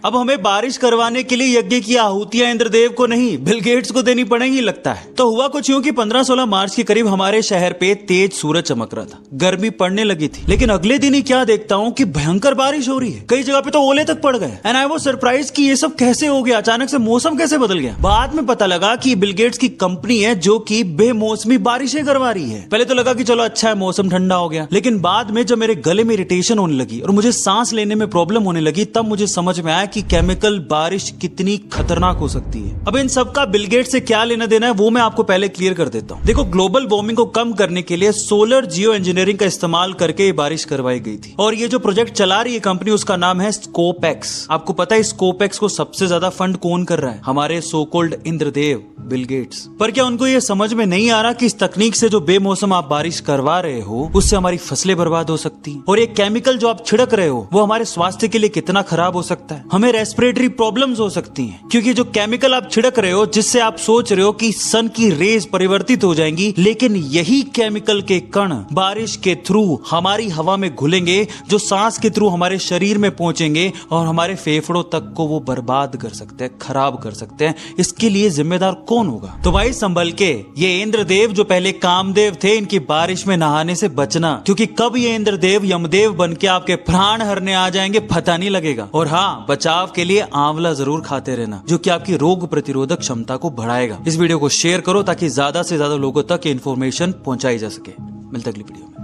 अब हमें बारिश करवाने के लिए यज्ञ की आहुतियां इंद्रदेव को नहीं बिल गेट्स को देनी पड़ेंगी लगता है। तो हुआ कुछ यूं कि 15-16 मार्च के करीब हमारे शहर पे तेज सूरज चमक रहा था, गर्मी पड़ने लगी थी, लेकिन अगले दिन ही क्या देखता हूँ कि भयंकर बारिश हो रही है। कई जगह पे तो ओले तक पड़ गए। एंड आई वाज सरप्राइज कि ये सब कैसे हो गया, अचानक से मौसम कैसे बदल गया। बाद में पता लगा कि बिल गेट्स की कंपनी है जो कि बेमौसमी बारिशें करवा रही है। पहले तो लगा कि चलो अच्छा है, मौसम ठंडा हो गया, लेकिन बाद में जब मेरे गले में इरिटेशन होने लगी और मुझे सांस लेने में प्रॉब्लम होने लगी, तब मुझे समझ में आया कि केमिकल बारिश कितनी खतरनाक हो सकती है। अब इन सब का बिल गेट्स से क्या लेना देना है वो मैं आपको पहले क्लियर कर देता हूँ। देखो, ग्लोबल वार्मिंग को कम करने के लिए सोलर जियो इंजीनियरिंग का इस्तेमाल करके ये बारिश करवाई गई थी। और ये जो प्रोजेक्ट चला रही है कंपनी, उसका नाम है स्कोपेक्स। आपको पता है स्कोपेक्स को सबसे ज्यादा फंड कौन कर रहा है? हमारे so called Indradev Bill Gates. पर क्या उनको ये समझ में नहीं आ रहा कि इस तकनीक से जो बेमौसम आप बारिश करवा रहे हो उससे हमारी फसलें बर्बाद हो सकती हैं, और ये केमिकल जो आप छिड़क रहे हो वो हमारे स्वास्थ्य के लिए कितना खराब हो सकता है। हमें रेस्पिरेटरी प्रॉब्लम्स हो सकती हैं, क्योंकि जो केमिकल आप छिड़क रहे हो, जिससे आप सोच रहे हो कि सन की रेज परिवर्तित हो जाएंगी, लेकिन यही केमिकल के कण बारिश के थ्रू हमारी हवा में घुलेंगे, जो सांस के थ्रू हमारे शरीर में पहुंचेंगे और हमारे फेफड़ों तक को वो बर्बाद कर सकते हैं, खराब कर सकते हैं। इसके लिए जिम्मेदार कौन होगा? तो भाई संभल के, ये इंद्रदेव जो पहले कामदेव थे, इनकी बारिश में नहाने से बचना, क्योंकि कब ये इंद्रदेव यमदेव बन के आपके प्राण हरने आ जाएंगे पता नहीं लगेगा। और हाँ, बचाव के लिए आंवला जरूर खाते रहना, जो कि आपकी रोग प्रतिरोधक क्षमता को बढ़ाएगा। इस वीडियो को शेयर करो ताकि ज्यादा से ज्यादा लोगों तक इन्फॉर्मेशन पहुंचाई जा सके। मिलते अगली वीडियो में।